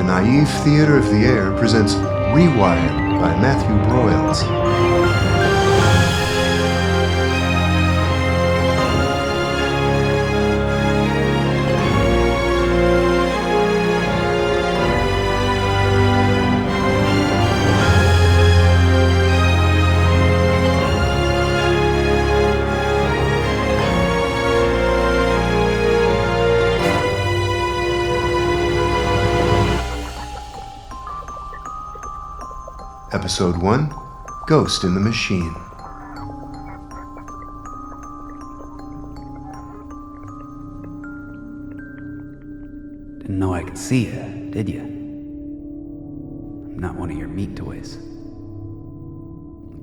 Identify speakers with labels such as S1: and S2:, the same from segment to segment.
S1: Naive Theater of the Air presents Rewired by Matthew Broyles. Episode 1, Ghost in the Machine.
S2: Didn't know I could see you, did you? I'm not one of your meat toys.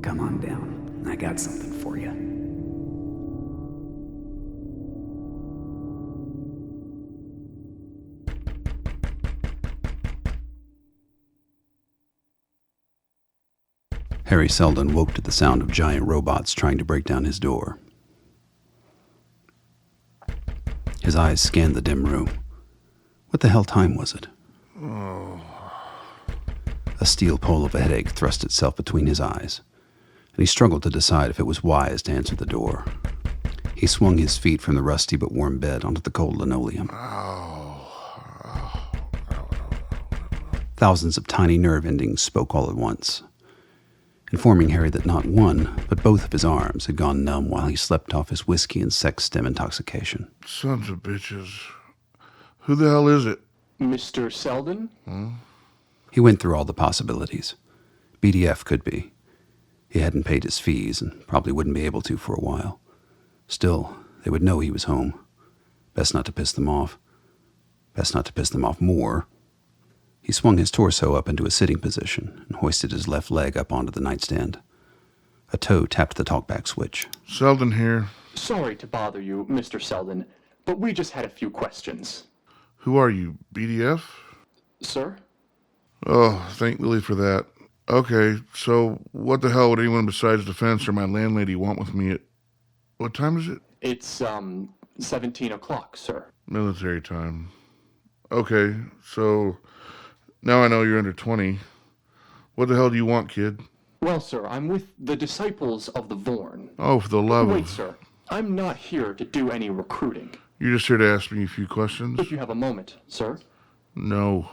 S2: Come on down. I got something for you.
S3: Harry Selden woke to the sound of giant robots trying to break down his door. His eyes scanned the dim room. What the hell time was it? A steel pole of a headache thrust itself between his eyes, and he struggled to decide if it was wise to answer the door. He swung his feet from the rusty but warm bed onto the cold linoleum. Thousands of tiny nerve endings spoke all at once, informing Harry that not one, but both of his arms had gone numb while he slept off his whiskey and sex stem intoxication.
S4: Sons of bitches. Who the hell is it?
S5: Mr. Selden?
S3: He went through all the possibilities. BDF could be. He hadn't paid his fees and probably wouldn't be able to for a while. Still, they would know he was home. Best not to piss them off. Best not to piss them off more. He swung his torso up into a sitting position and hoisted his left leg up onto the nightstand. A toe tapped the talkback switch.
S4: Selden here.
S5: Sorry to bother you, Mr. Selden, but we just had a few questions.
S4: Who are you, BDF?
S5: Sir?
S4: Oh, thank Lily for that. Okay, so what the hell would anyone besides defense or my landlady want with me at... What time is it?
S5: It's, 17 o'clock, sir.
S4: Military time. Okay, so... Now I know you're under 20. What the hell do you want, kid?
S5: Well, sir, I'm with the disciples of the Vorn.
S4: Oh, for the love
S5: Wait,
S4: of...
S5: sir. I'm not here to do any recruiting.
S4: You're just here to ask me a few questions?
S5: If you have a moment, sir.
S4: No.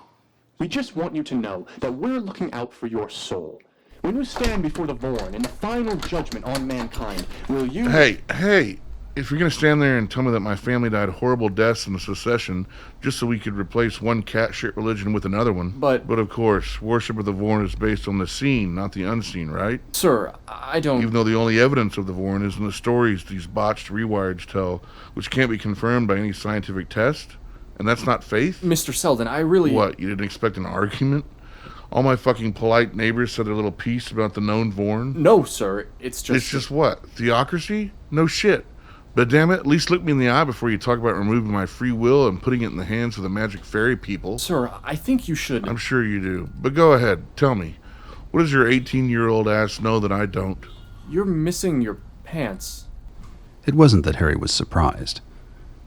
S5: We just want you to know that we're looking out for your soul. When you stand before the Vorn in the final judgment on mankind, will you...
S4: Hey! If you're going to stand there and tell me that my family died horrible deaths in the secession just so we could replace one cat shit religion with another one... But of course, worship of the Vorn is based on the seen, not the unseen, right?
S5: Sir, I don't...
S4: Even though the only evidence of the Vorn is in the stories these botched rewireds tell, which can't be confirmed by any scientific test. And that's not faith?
S5: Mr. Selden, I really...
S4: What, you didn't expect an argument? All my fucking polite neighbors said their little piece about the known Vorn?
S5: No, sir, it's just...
S4: It's just what? Theocracy? No shit. But damn it, at least look me in the eye before you talk about removing my free will and putting it in the hands of the magic fairy people.
S5: Sir, I think you should...
S4: I'm sure you do. But go ahead, tell me. What does your 18-year-old ass know that I don't?
S5: You're missing your pants.
S3: It wasn't that Harry was surprised.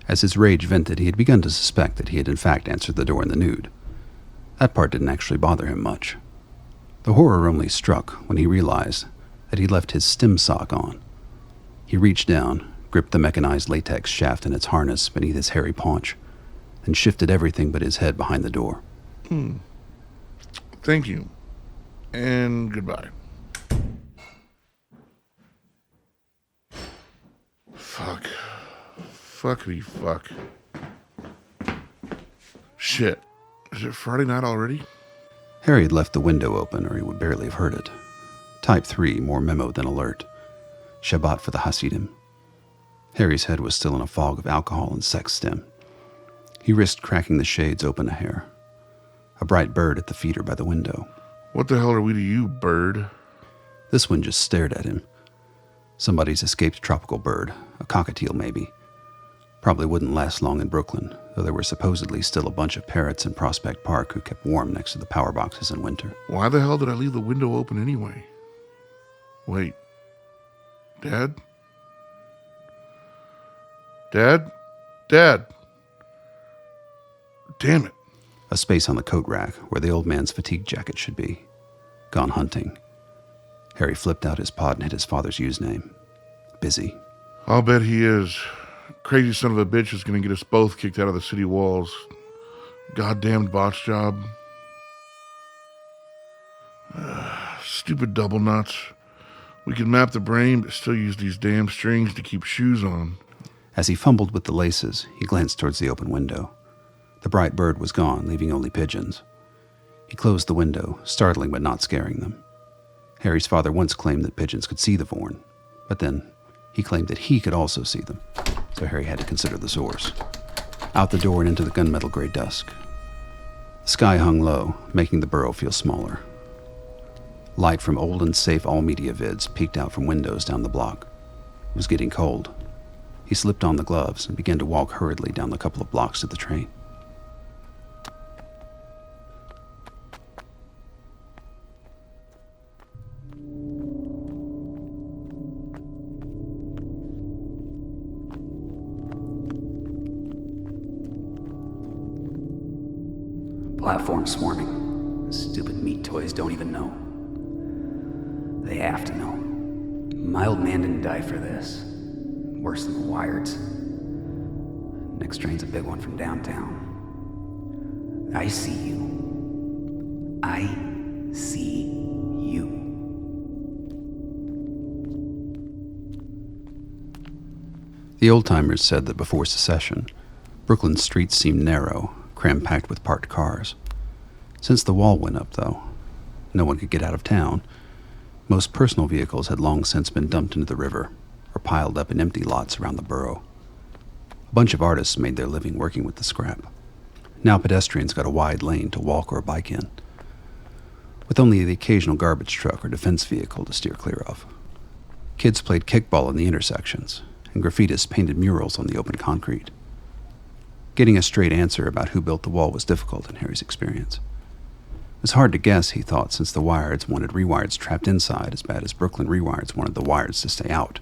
S3: As his rage vented, he had begun to suspect that he had in fact answered the door in the nude. That part didn't actually bother him much. The horror only struck when he realized that he'd left his stim sock on. He reached down, gripped the mechanized latex shaft in its harness beneath his hairy paunch, then shifted everything but his head behind the door.
S4: Thank you. And goodbye. Fuck. Fuckity fuck. Shit. Is it Friday night already?
S3: Harry had left the window open or he would barely have heard it. Type 3, more memo than alert. Shabbat for the Hasidim. Harry's head was still in a fog of alcohol and sex stem. He risked cracking the shades open a hair. A bright bird at the feeder by the window.
S4: What the hell are we to you, bird?
S3: This one just stared at him. Somebody's escaped tropical bird, a cockatiel maybe. Probably wouldn't last long in Brooklyn, though there were supposedly still a bunch of parrots in Prospect Park who kept warm next to the power boxes in winter.
S4: Why the hell did I leave the window open anyway? Wait. Dad? Dad? Damn it.
S3: a space on the coat rack where the old man's fatigue jacket should be. Gone hunting. Harry flipped out his pod and hit his father's username. Busy.
S4: I'll bet he is. Crazy son of a bitch is going to get us both kicked out of the city walls. Goddamn botch job. Stupid double nuts. We could map the brain, but still use these damn strings to keep shoes on.
S3: As he fumbled with the laces, he glanced towards the open window. The bright bird was gone, leaving only pigeons. He closed the window, startling but not scaring them. Harry's father once claimed that pigeons could see the Vorn, but then he claimed that he could also see them, so Harry had to consider the source. Out the door and into the gunmetal gray dusk. The sky hung low, making the burrow feel smaller. Light from old and safe all-media vids peeked out from windows down the block. It was getting cold. He slipped on the gloves and began to walk hurriedly down the couple of blocks to the train.
S2: Platform swarming. Stupid meat toys don't even know. They have to know. My old man didn't die for this. Worse than the Wireds. Next train's a big one from downtown. I see you. I see you.
S3: The old-timers said that before secession, Brooklyn's streets seemed narrow, cram-packed with parked cars. Since the wall went up, though, no one could get out of town. Most personal vehicles had long since been dumped into the river or piled up in empty lots around the borough. A bunch of artists made their living working with the scrap. Now pedestrians got a wide lane to walk or bike in, with only the occasional garbage truck or defense vehicle to steer clear of. Kids played kickball in the intersections, and graffitists painted murals on the open concrete. Getting a straight answer about who built the wall was difficult in Harry's experience. It was hard to guess, he thought, since the Wireds wanted Rewireds trapped inside as bad as Brooklyn Rewireds wanted the Wireds to stay out.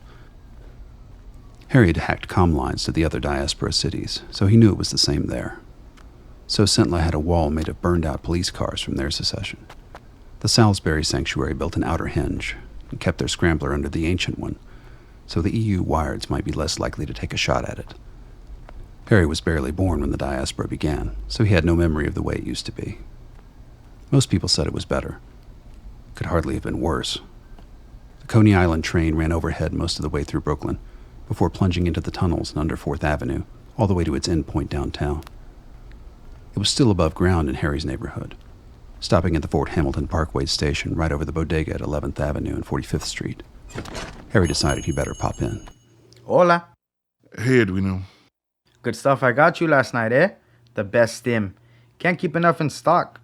S3: Harry had hacked comm lines to the other diaspora cities, so he knew it was the same there. So Centla had a wall made of burned-out police cars from their secession. The Salisbury Sanctuary built an outer hinge and kept their scrambler under the ancient one, so the EU Wireds might be less likely to take a shot at it. Harry was barely born when the diaspora began, so he had no memory of the way it used to be. Most people said it was better. It could hardly have been worse. The Coney Island train ran overhead most of the way through Brooklyn, before plunging into the tunnels and under 4th Avenue, all the way to its endpoint downtown. It was still above ground in Harry's neighborhood, stopping at the Fort Hamilton Parkway station right over the bodega at 11th Avenue and 45th Street. Harry decided he better pop in.
S6: Hola.
S4: Hey, Edwino.
S6: Good stuff I got you last night, eh? The best stim. Can't keep enough in stock.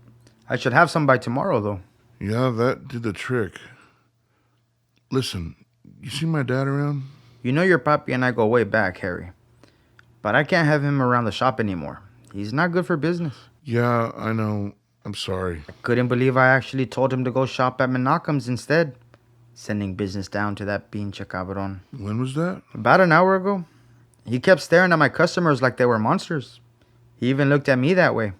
S6: I should have some by tomorrow, though.
S4: Yeah, that did the trick. Listen, you see my dad around?
S6: You know your papi and I go way back, Harry. But I can't have him around the shop anymore. He's not good for business.
S4: Yeah, I know. I'm sorry.
S6: I couldn't believe I actually told him to go shop at Menachem's instead. Sending business down to that pinche cabron.
S4: When was that?
S6: About an hour ago. He kept staring at my customers like they were monsters. He even looked at me that way.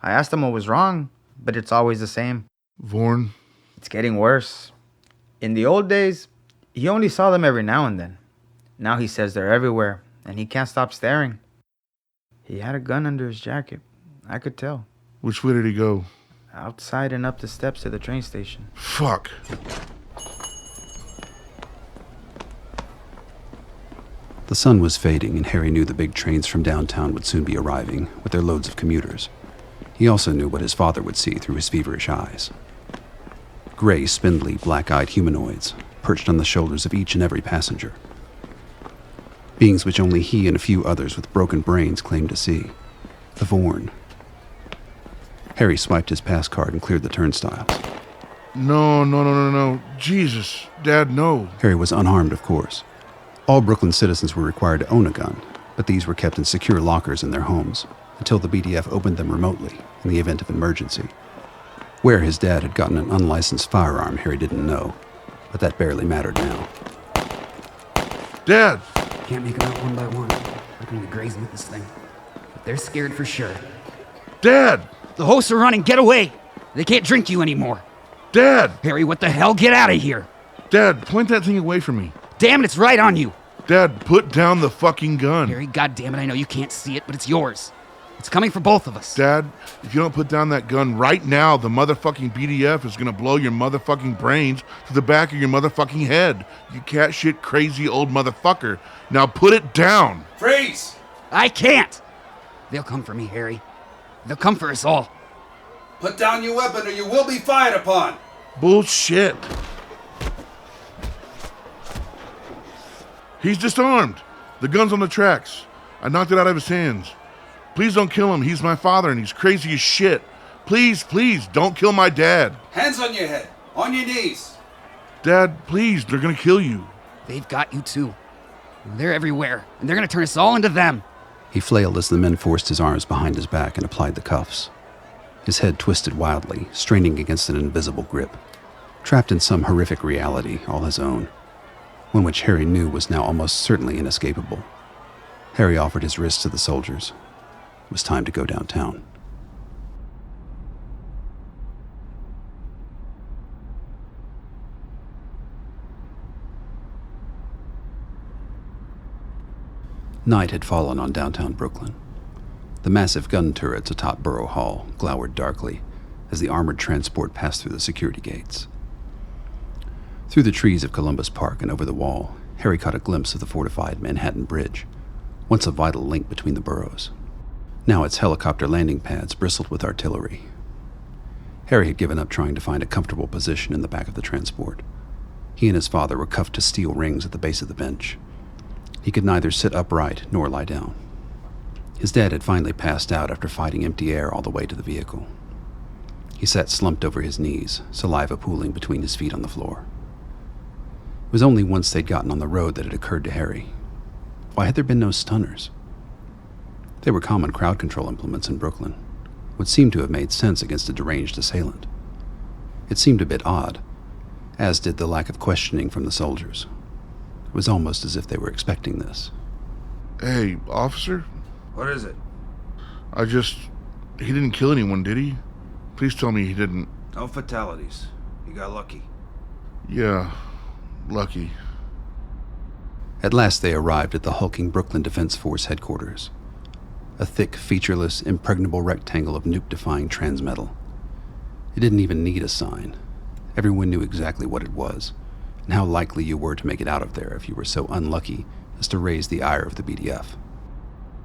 S6: I asked him what was wrong, but it's always the same.
S4: Vorn?
S6: It's getting worse. In the old days, he only saw them every now and then. Now he says they're everywhere, and he can't stop staring. He had a gun under his jacket. I could tell.
S4: Which way did he go?
S6: Outside and up the steps to the train station.
S4: Fuck.
S3: The sun was fading, and Harry knew the big trains from downtown would soon be arriving, with their loads of commuters. He also knew what his father would see through his feverish eyes. Gray, spindly, black-eyed humanoids, perched on the shoulders of each and every passenger. Beings which only he and a few others with broken brains claimed to see. The Vorn. Harry swiped his pass card and cleared the turnstiles.
S4: No. Jesus. Dad, no.
S3: Harry was unarmed, of course. All Brooklyn citizens were required to own a gun, but these were kept in secure lockers in their homes until the BDF opened them remotely in the event of emergency. Where his dad had gotten an unlicensed firearm, Harry didn't know, but that barely mattered now.
S4: Dad!
S2: Can't make them out one by one. We're gonna be grazing with this thing. But they're scared for sure.
S4: Dad!
S2: The hosts are running. Get away. They can't drink you anymore.
S4: Dad!
S2: Harry, what the hell? Get out of here.
S4: Dad, point that thing away from me.
S2: Damn it, it's right on you.
S4: Dad, put down the fucking gun.
S2: Harry, goddammit, I know you can't see it, but it's yours. It's coming for both of us.
S4: Dad, if you don't put down that gun right now, the motherfucking BDF is gonna blow your motherfucking brains to the back of your motherfucking head. You cat shit crazy old motherfucker. Now put it down.
S7: Freeze!
S2: I can't. They'll come for me, Harry. They'll come for us all.
S7: Put down your weapon or you will be fired upon.
S4: Bullshit. He's disarmed. The gun's on the tracks. I knocked it out of his hands. Please don't kill him. He's my father and he's crazy as shit. Please, please, don't kill my dad.
S7: Hands on your head. On your knees.
S4: Dad, please, they're gonna kill you.
S2: They've got you too. They're everywhere, and they're gonna turn us all into them.
S3: He flailed as the men forced his arms behind his back and applied the cuffs. His head twisted wildly, straining against an invisible grip. Trapped in some horrific reality all his own, one which Harry knew was now almost certainly inescapable. Harry offered his wrist to the soldiers. It was time to go downtown. Night had fallen on downtown Brooklyn. The massive gun turrets atop Borough Hall glowered darkly as the armored transport passed through the security gates. Through the trees of Columbus Park and over the wall, Harry caught a glimpse of the fortified Manhattan Bridge, once a vital link between the boroughs. Now its helicopter landing pads bristled with artillery. Harry had given up trying to find a comfortable position in the back of the transport. He and his father were cuffed to steel rings at the base of the bench. He could neither sit upright nor lie down. His dad had finally passed out after fighting empty air all the way to the vehicle. He sat slumped over his knees, saliva pooling between his feet on the floor. It was only once they'd gotten on the road that it occurred to Harry. Why had there been no stunners? They were common crowd control implements in Brooklyn, would seem to have made sense against a deranged assailant. It seemed a bit odd, as did the lack of questioning from the soldiers. It was almost as if they were expecting this.
S4: Hey, officer?
S7: What is it?
S4: He didn't kill anyone, did he? Please tell me he didn't.
S7: No fatalities. You got lucky.
S4: Yeah, lucky.
S3: At last they arrived at the hulking Brooklyn Defense Force headquarters. A thick, featureless, impregnable rectangle of nuke-defying transmetal. It didn't even need a sign. Everyone knew exactly what it was, and how likely you were to make it out of there if you were so unlucky as to raise the ire of the BDF.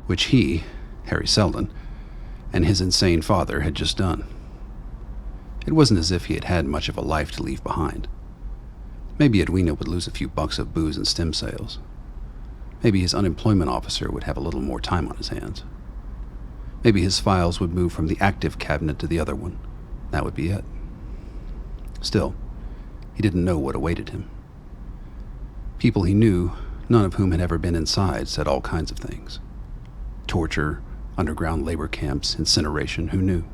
S3: Which he, Harry Selden, and his insane father had just done. It wasn't as if he had had much of a life to leave behind. Maybe Edwino would lose a few bucks of booze and stem sales. Maybe his unemployment officer would have a little more time on his hands. Maybe his files would move from the active cabinet to the other one. That would be it. Still, he didn't know what awaited him. People he knew, none of whom had ever been inside, said all kinds of things. Torture, underground labor camps, incineration, who knew?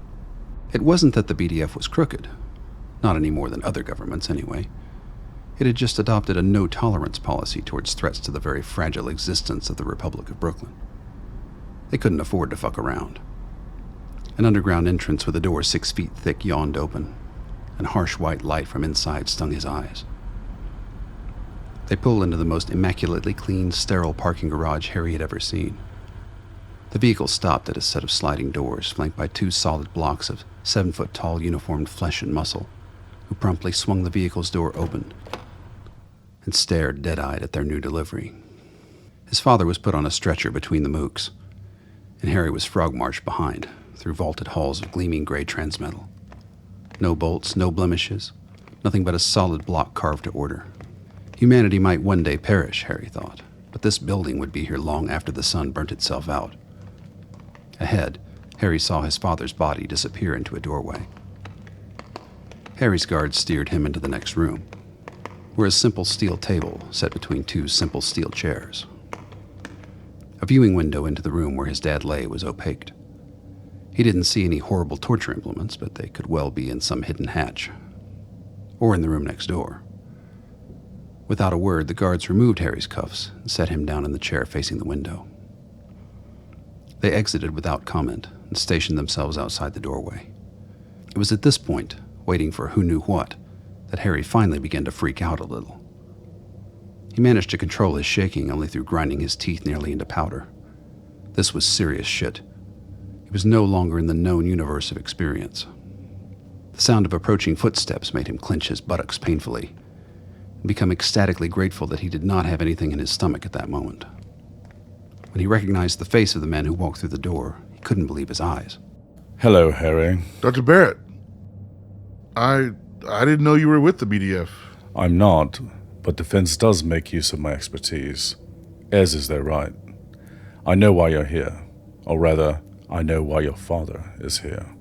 S3: It wasn't that the BDF was crooked. Not any more than other governments, anyway. It had just adopted a no-tolerance policy towards threats to the very fragile existence of the Republic of Brooklyn. They couldn't afford to fuck around. An underground entrance with a door 6 feet thick yawned open, and harsh white light from inside stung his eyes. They pulled into the most immaculately clean, sterile parking garage Harry had ever seen. The vehicle stopped at a set of sliding doors, flanked by 2 solid blocks of 7-foot-tall uniformed flesh and muscle, who promptly swung the vehicle's door open and stared dead-eyed at their new delivery. His father was put on a stretcher between the mooks, and Harry was frog-marched behind, through vaulted halls of gleaming gray transmetal. No bolts, no blemishes, nothing but a solid block carved to order. Humanity might one day perish, Harry thought, but this building would be here long after the sun burnt itself out. Ahead, Harry saw his father's body disappear into a doorway. Harry's guards steered him into the next room, where a simple steel table set between 2 simple steel chairs. A viewing window into the room where his dad lay was opaqued. He didn't see any horrible torture implements, but they could well be in some hidden hatch, or in the room next door. Without a word, the guards removed Harry's cuffs and set him down in the chair facing the window. They exited without comment, and stationed themselves outside the doorway. It was at this point, waiting for who knew what, that Harry finally began to freak out a little. He managed to control his shaking only through grinding his teeth nearly into powder. This was serious shit. He was no longer in the known universe of experience. The sound of approaching footsteps made him clench his buttocks painfully and become ecstatically grateful that he did not have anything in his stomach at that moment. When he recognized the face of the man who walked through the door, he couldn't believe his eyes.
S8: Hello, Harry.
S4: Dr. Barrett, I didn't know you were with the BDF.
S8: I'm not, but defense does make use of my expertise, as is their right. I know why you're here, or rather, I know why your father is here.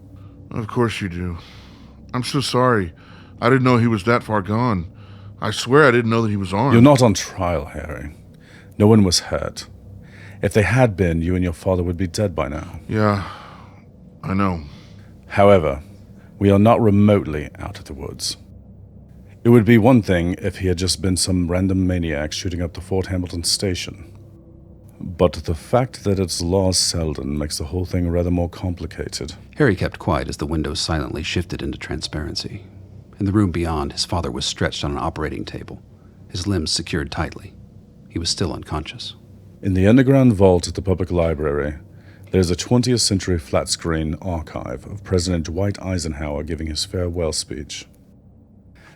S4: Of course you do. I'm so sorry. I didn't know he was that far gone. I swear I didn't know that he was armed.
S8: You're not on trial, Harry. No one was hurt. If they had been, you and your father would be dead by now.
S4: Yeah, I know.
S8: However, we are not remotely out of the woods. It would be one thing if he had just been some random maniac shooting up the Fort Hamilton station. But the fact that it's Lars Selden makes the whole thing rather more complicated.
S3: Harry kept quiet as the windows silently shifted into transparency. In the room beyond, his father was stretched on an operating table, his limbs secured tightly. He was still unconscious.
S8: In the underground vault at the public library, there's a 20th century flat-screen archive of President Dwight Eisenhower giving his farewell speech.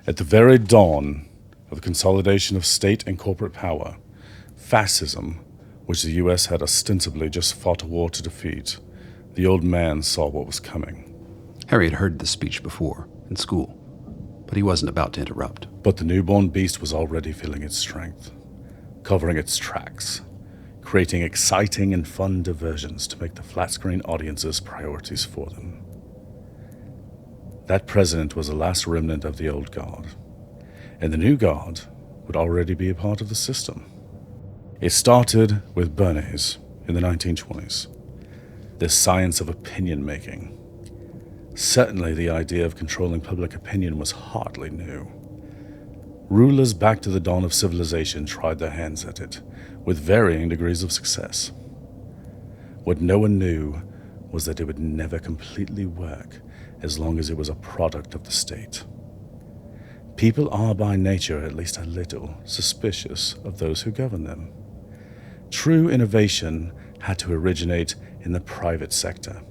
S8: At the very dawn of the consolidation of state and corporate power, fascism, which the U.S. had ostensibly just fought a war to defeat, the old man saw what was coming.
S3: Harry had heard this speech before, in school, but he wasn't about to interrupt.
S8: But the newborn beast was already feeling its strength, covering its tracks, creating exciting and fun diversions to make the flat-screen audiences priorities for them. That president was the last remnant of the old guard, and the new guard would already be a part of the system. It started with Bernays in the 1920s, the science of opinion-making. Certainly the idea of controlling public opinion was hardly new. Rulers back to the dawn of civilization tried their hands at it, with varying degrees of success. What no one knew was that it would never completely work as long as it was a product of the state. People are by nature at least a little suspicious of those who govern them. True innovation had to originate in the private sector.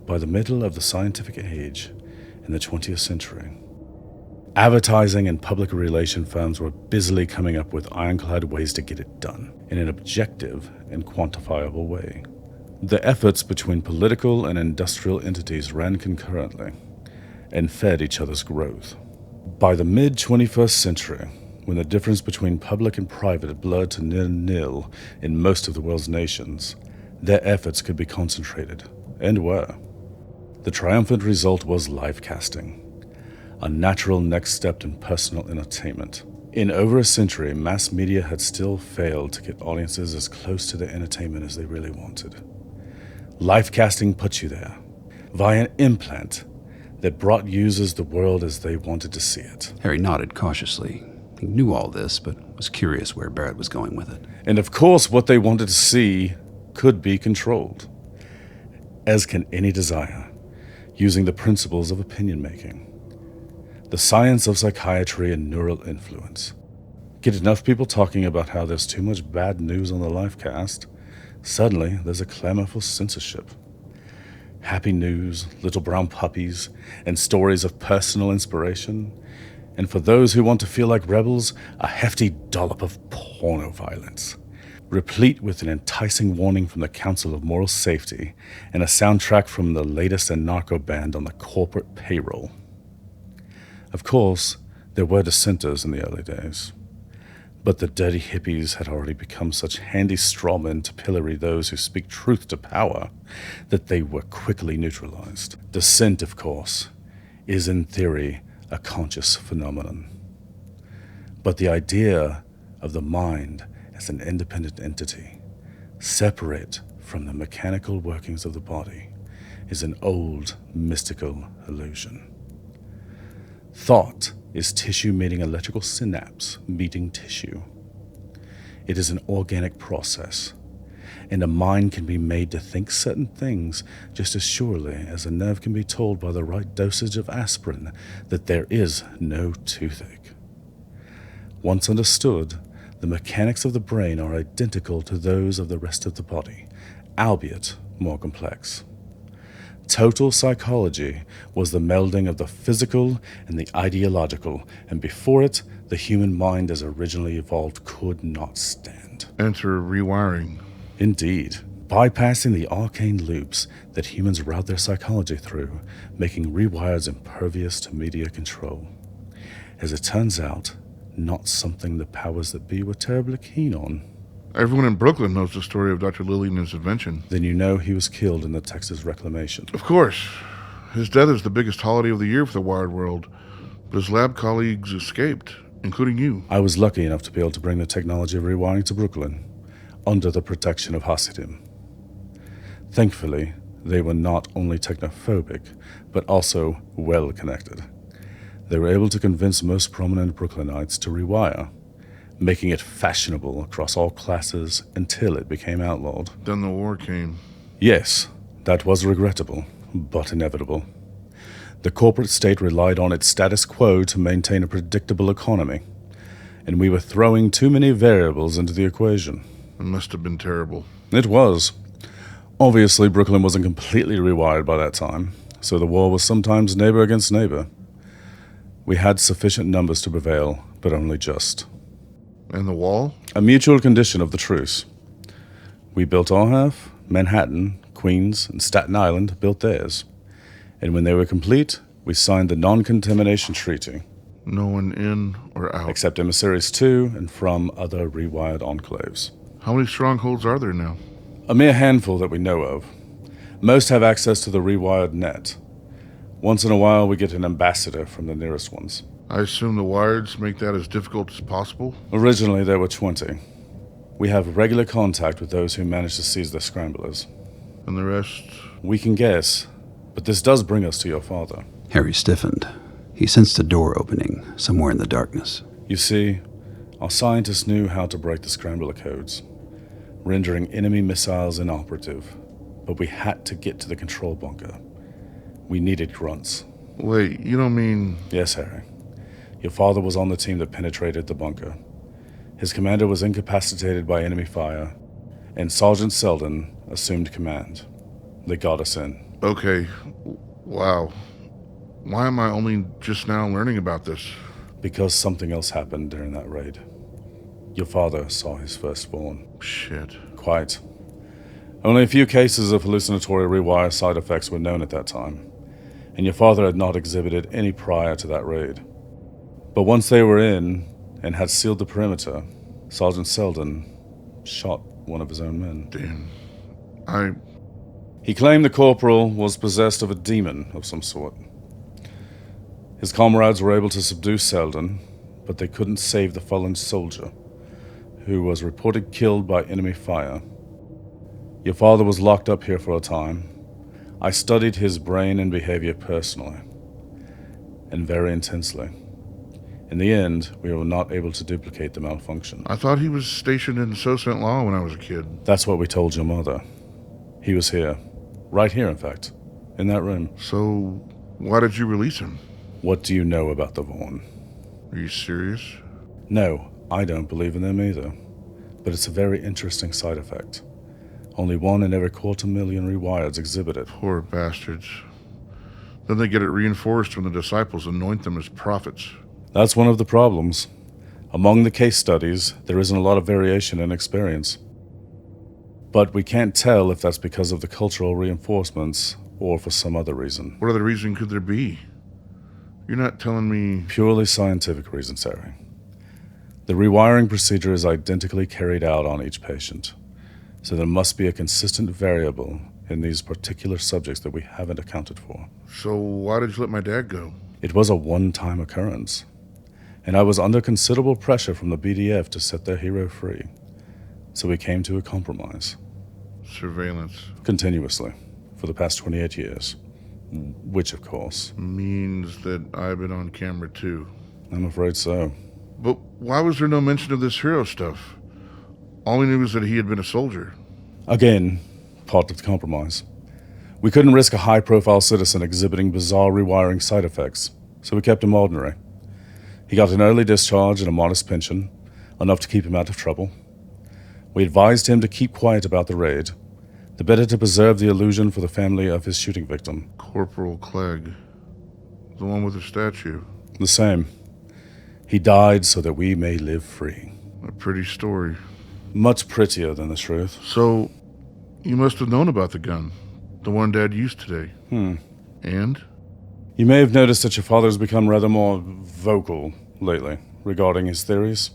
S8: By the middle of the scientific age, in the 20th century, advertising and public relation firms were busily coming up with ironclad ways to get it done in an objective and quantifiable way. The efforts between political and industrial entities ran concurrently and fed each other's growth. By the mid-21st century, when the difference between public and private blurred to nil-nil in most of the world's nations, their efforts could be concentrated, and were. The triumphant result was live casting, a natural next step in personal entertainment. In over a century, mass media had still failed to get audiences as close to their entertainment as they really wanted. Live casting put you there, via an implant that brought users the world as they wanted to see it.
S3: Harry nodded cautiously. He knew all this, but was curious where Barrett was going with it.
S8: And of course, what they wanted to see could be controlled, as can any desire, using the principles of opinion-making. The science of psychiatry and neural influence. Get enough people talking about how there's too much bad news on the live cast, suddenly there's a clamor for censorship. Happy news, little brown puppies, and stories of personal inspiration. And for those who want to feel like rebels, a hefty dollop of porno violence, replete with an enticing warning from the Council of Moral Safety and a soundtrack from the latest narco band on the corporate payroll. Of course, there were dissenters in the early days, but the dirty hippies had already become such handy strawmen to pillory those who speak truth to power that they were quickly neutralized. Dissent, of course, is in theory a conscious phenomenon. But the idea of the mind as an independent entity, separate from the mechanical workings of the body, is an old mystical illusion. Thought is tissue meeting electrical synapse meeting tissue. It is an organic process, and a mind can be made to think certain things just as surely as a nerve can be told by the right dosage of aspirin that there is no toothache. Once understood, the mechanics of the brain are identical to those of the rest of the body, albeit more complex. Total psychology was the melding of the physical and the ideological, and before it, the human mind as originally evolved could not stand.
S4: Enter rewiring.
S8: Indeed, bypassing the arcane loops that humans route their psychology through, making rewires impervious to media control. As it turns out, not something the powers that be were terribly keen on.
S4: Everyone in Brooklyn knows the story of Dr. Lilly and his invention.
S8: Then you know he was killed in the Texas reclamation.
S4: Of course. His death is the biggest holiday of the year for the Wired world. But his lab colleagues escaped, including you.
S8: I was lucky enough to be able to bring the technology of rewiring to Brooklyn, under the protection of Hasidim. Thankfully, they were not only technophobic, but also well-connected. They were able to convince most prominent Brooklynites to rewire, making it fashionable across all classes until it became outlawed.
S4: Then the war came.
S8: Yes, that was regrettable, but inevitable. The corporate state relied on its status quo to maintain a predictable economy, and we were throwing too many variables into the equation.
S4: It must have been terrible.
S8: It was. Obviously, Brooklyn wasn't completely rewired by that time, so the war was sometimes neighbor against neighbor. We had sufficient numbers to prevail, but only just.
S4: And the wall?
S8: A mutual condition of the truce. We built our half, Manhattan, Queens, and Staten Island built theirs. And when they were complete, we signed the Non-Contamination Treaty.
S4: No one in or out?
S8: Except emissaries to and from other rewired enclaves.
S4: How many strongholds are there now?
S8: A mere handful that we know of. Most have access to the rewired net. Once in a while, we get an ambassador from the nearest ones.
S4: I assume the Wireds make that as difficult as possible?
S8: Originally, there were 20. We have regular contact with those who managed to seize the scramblers.
S4: And the rest?
S8: We can guess, but this does bring us to your father.
S3: Harry stiffened. He sensed a door opening somewhere in the darkness.
S8: You see, our scientists knew how to break the scrambler codes, rendering enemy missiles inoperative, but we had to get to the control bunker. We needed grunts.
S4: Wait, you don't mean...
S8: Yes, Harry. Your father was on the team that penetrated the bunker. His commander was incapacitated by enemy fire, and Sergeant Selden assumed command. They got us in.
S4: Okay. Wow. Why am I only just now learning about this?
S8: Because something else happened during that raid. Your father saw his firstborn.
S4: Shit.
S8: Quite. Only a few cases of hallucinatory rewire side effects were known at that time, and your father had not exhibited any prior to that raid. But once they were in and had sealed the perimeter, Sergeant Selden shot one of his own men.
S4: Damn.
S8: He claimed the corporal was possessed of a demon of some sort. His comrades were able to subdue Selden, but they couldn't save the fallen soldier, who was reported killed by enemy fire. Your father was locked up here for a time. I studied his brain and behavior personally, and very intensely. In the end, we were not able to duplicate the malfunction.
S4: I thought he was stationed in Sault Ste. Law when I was a kid.
S8: That's what we told your mother. He was here. Right here, in fact. In that room.
S4: So, why did you release him?
S8: What do you know about the Vaughn?
S4: Are you serious?
S8: No, I don't believe in them either. But it's a very interesting side effect. Only 1 in every 250,000 rewireds exhibit it.
S4: Poor bastards. Then they get it reinforced when the disciples anoint them as prophets.
S8: That's one of the problems. Among the case studies, there isn't a lot of variation in experience. But we can't tell if that's because of the cultural reinforcements or for some other reason.
S4: What other reason could there be? You're not telling me...
S8: Purely scientific reasons, Harry. The rewiring procedure is identically carried out on each patient, so there must be a consistent variable in these particular subjects that we haven't accounted for.
S4: So why did you let my dad go?
S8: It was a one-time occurrence, and I was under considerable pressure from the BDF to set their hero free, so we came to a compromise.
S4: Surveillance.
S8: Continuously, for the past 28 years, which, of course...
S4: means that I've been on camera too.
S8: I'm afraid so.
S4: But why was there no mention of this hero stuff? All we knew was that he had been a soldier.
S8: Again, part of the compromise. We couldn't risk a high-profile citizen exhibiting bizarre rewiring side effects, so we kept him ordinary. He got an early discharge and a modest pension, enough to keep him out of trouble. We advised him to keep quiet about the raid, the better to preserve the illusion for the family of his shooting victim.
S4: Corporal Clegg. The one with the statue.
S8: The same. He died so that we may live free.
S4: A pretty story.
S8: Much prettier than the truth.
S4: So, you must have known about the gun. The one Dad used today. And?
S8: You may have noticed that your father's become rather more vocal lately regarding his theories.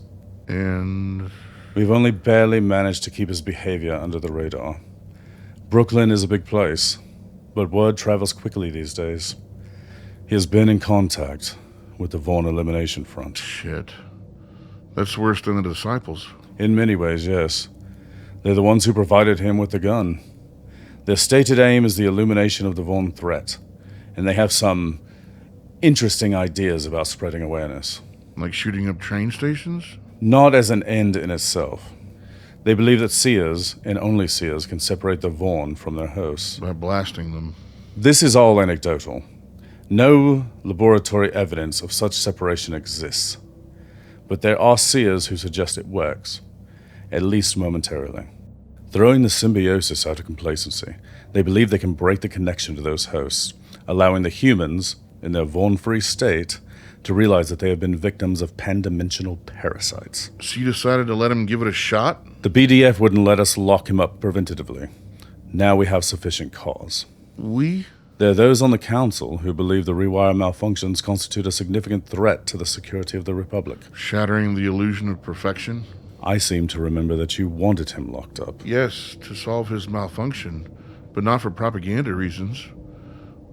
S4: And?
S8: We've only barely managed to keep his behavior under the radar. Brooklyn is a big place, but word travels quickly these days. He has been in contact with the Vaughn Elimination Front.
S4: Shit. That's worse than the disciples.
S8: In many ways, yes. They're the ones who provided him with the gun. Their stated aim is the illumination of the Vaughn threat, and they have some interesting ideas about spreading awareness.
S4: Like shooting up train stations?
S8: Not as an end in itself. They believe that seers, and only seers, can separate the Vaughn from their hosts.
S4: By blasting them.
S8: This is all anecdotal. No laboratory evidence of such separation exists. But there are seers who suggest it works, at least momentarily. Throwing the symbiosis out of complacency, they believe they can break the connection to those hosts, allowing the humans, in their Vaughn-free state, to realize that they have been victims of pan-dimensional parasites.
S4: So you decided to let him give it a shot?
S8: The BDF wouldn't let us lock him up preventatively. Now we have sufficient cause.
S4: We?
S8: There are those on the council who believe the rewire malfunctions constitute a significant threat to the security of the Republic.
S4: Shattering the illusion of perfection?
S8: I seem to remember that you wanted him locked up.
S4: Yes, to solve his malfunction, but not for propaganda reasons.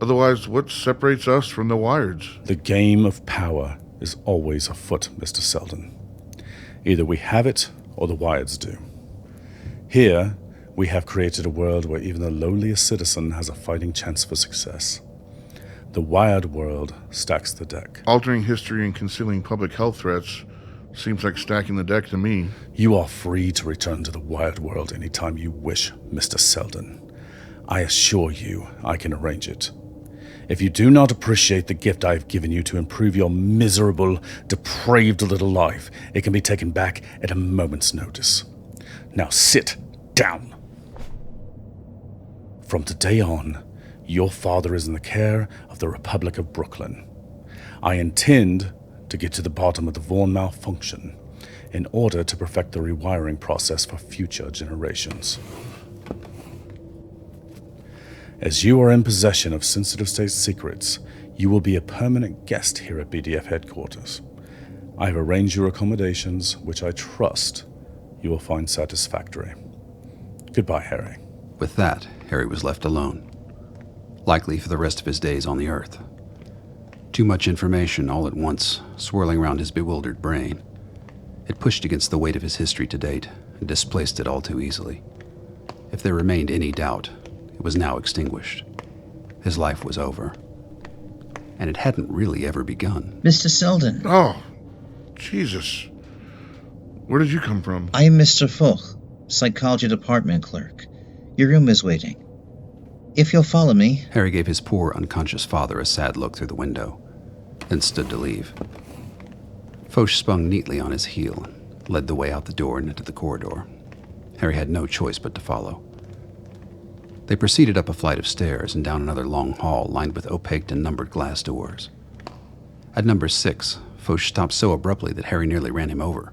S4: Otherwise, what separates us from the Wireds?
S8: The game of power is always afoot, Mr. Selden. Either we have it, or the Wireds do. Here, we have created a world where even the lowliest citizen has a fighting chance for success. The Wired world stacks the deck.
S4: Altering history and concealing public health threats seems like stacking the deck to me.
S8: You are free to return to the Wired world anytime you wish, Mr. Selden. I assure you I can arrange it. If you do not appreciate the gift I have given you to improve your miserable, depraved little life, it can be taken back at a moment's notice. Now sit down. From today on, your father is in the care of the Republic of Brooklyn. I intend to get to the bottom of the Vaughn malfunction in order to perfect the rewiring process for future generations. As you are in possession of sensitive state secrets, you will be a permanent guest here at BDF headquarters. I have arranged your accommodations, which I trust you will find satisfactory. Goodbye, Harry.
S3: With that, Harry was left alone, likely for the rest of his days on the Earth. Too much information all at once, swirling around his bewildered brain. It pushed against the weight of his history to date and displaced it all too easily. If there remained any doubt, it was now extinguished. His life was over. And it hadn't really ever begun.
S9: Mr. Selden.
S4: Oh, Jesus. Where did you come from?
S9: I am Mr. Foch, psychology department clerk. Your room is waiting. If you'll follow me...
S3: Harry gave his poor, unconscious father a sad look through the window, then stood to leave. Foch spun neatly on his heel and led the way out the door and into the corridor. Harry had no choice but to follow. They proceeded up a flight of stairs and down another long hall lined with opaque and numbered glass doors. At number 6, Foch stopped so abruptly that Harry nearly ran him over.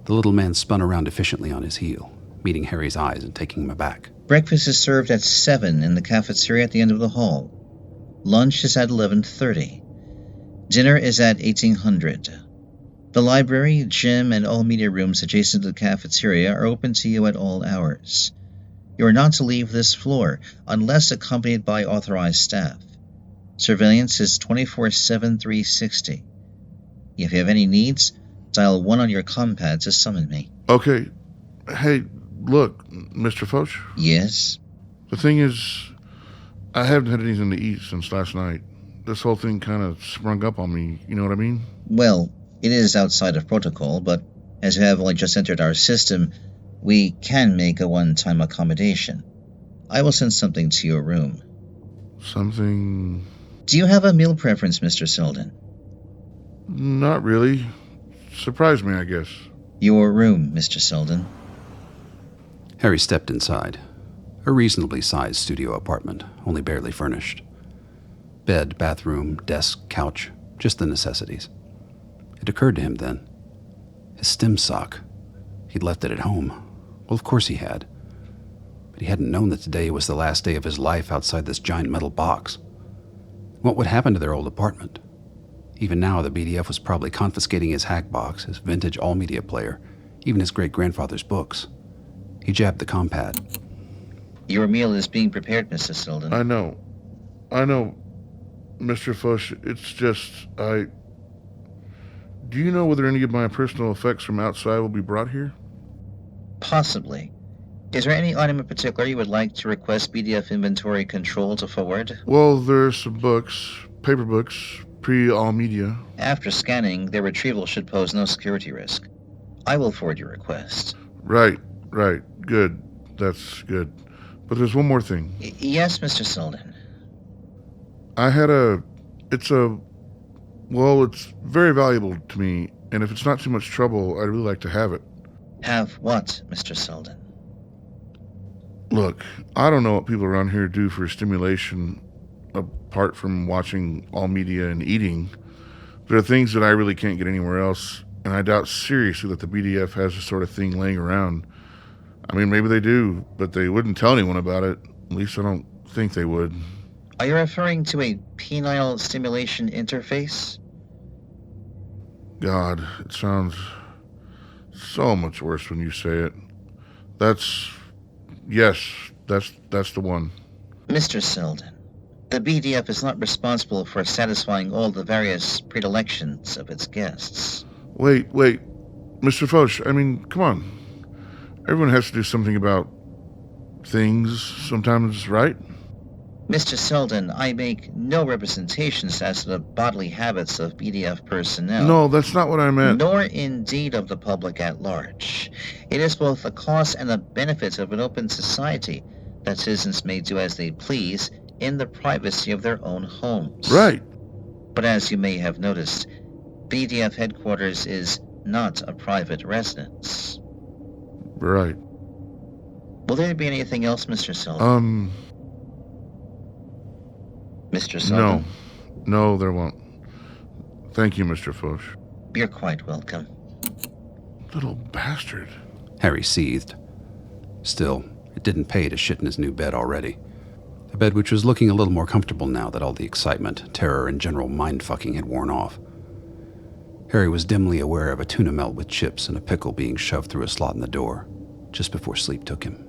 S3: The little man spun around efficiently on his heel, meeting Harry's eyes and taking him aback.
S9: Breakfast is served at 7 in the cafeteria at the end of the hall. Lunch is at 11:30. Dinner is at 1800. The library, gym, and all media rooms adjacent to the cafeteria are open to you at all hours. You are not to leave this floor unless accompanied by authorized staff. Surveillance is 24/7, 360. If you have any needs, dial 1 on your compad to summon me.
S4: Okay. Hey, look, Mr. Foch?
S9: Yes?
S4: The thing is, I haven't had anything to eat since last night. This whole thing kind of sprung up on me, you know what I mean?
S9: Well, it is outside of protocol, but as you have only just entered our system, We can make a one-time accommodation. I will send something to your room.
S4: Something...
S9: Do you have a meal preference, Mr. Selden?
S4: Not really. Surprised me, I guess.
S9: Your room, Mr. Selden.
S3: Harry stepped inside. A reasonably sized studio apartment, only barely furnished. Bed, bathroom, desk, couch, just the necessities. It occurred to him then. His stim sock. He'd left it at home. Well, of course he had. But he hadn't known that today was the last day of his life outside this giant metal box. What would happen to their old apartment? Even now, the BDF was probably confiscating his hack box, his vintage all-media player, even his great-grandfather's books. He jabbed the compad.
S9: Your meal is being prepared, Mr. Selden.
S4: I know, Mr. Foch, it's just, Do you know whether any of my personal effects from outside will be brought here?
S9: Possibly. Is there any item in particular you would like to request BDF inventory control to forward?
S4: Well, there are some books, paper books, pre-all media.
S9: After scanning, their retrieval should pose no security risk. I will forward your request.
S4: Right. Good. That's good. But there's one more thing.
S9: Yes, Mr. Selden.
S4: It's very valuable to me, and if it's not too much trouble, I'd really like to have it.
S9: Have what, Mr. Selden?
S4: Look, I don't know what people around here do for stimulation, apart from watching all media and eating. There are things that I really can't get anywhere else, and I doubt seriously that the BDF has this sort of thing laying around. I mean, maybe they do, but they wouldn't tell anyone about it. At least I don't think they would.
S9: Are you referring to a penile stimulation interface?
S4: God, it sounds so much worse when you say it. Yes, that's the one. Mr.
S9: Selden, the BDF is not responsible for satisfying all the various predilections of its guests.
S4: Wait, Mr. Foch, I mean, come on. Everyone has to do something about things sometimes, right?
S9: Mr. Selden, I make no representations as to the bodily habits of BDF personnel.
S4: No, that's not what I meant.
S9: Nor indeed of the public at large. It is both the cost and the benefits of an open society that citizens may do as they please in the privacy of their own homes.
S4: Right.
S9: But as you may have noticed, BDF headquarters is not a private residence.
S4: Right.
S9: Will there be anything else, Mr. Selden? Mr. Selden?
S4: No, there won't. Thank you, Mr. Foch.
S9: You're quite welcome.
S4: Little bastard.
S3: Harry seethed. Still, it didn't pay to shit in his new bed already. A bed which was looking a little more comfortable now that all the excitement, terror, and general mind-fucking had worn off. Harry was dimly aware of a tuna melt with chips and a pickle being shoved through a slot in the door, just before sleep took him.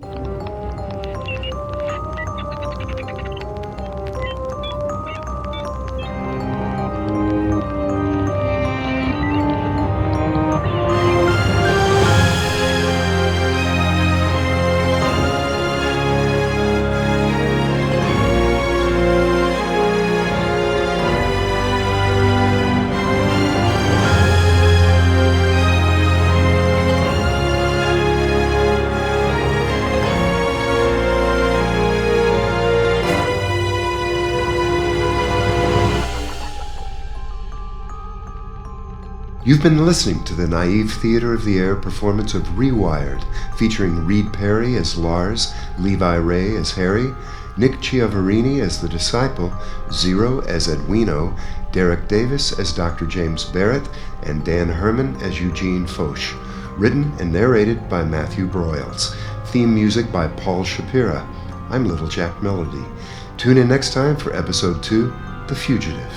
S1: You've been listening to the Naive Theater of the Air performance of Rewired, featuring Reid Perry as Lars, Levi Ray as Harry, Nick Chiaverini as the Disciple, Zero as Edwino, Derek Davis as Dr. James Barrett, and Dan Herman as Eugene Foch. Written and narrated by Matthew Broyles. Theme music by Paul Shapira. I'm Little Jack Melody. Tune in next time for Episode 2, The Fugitive.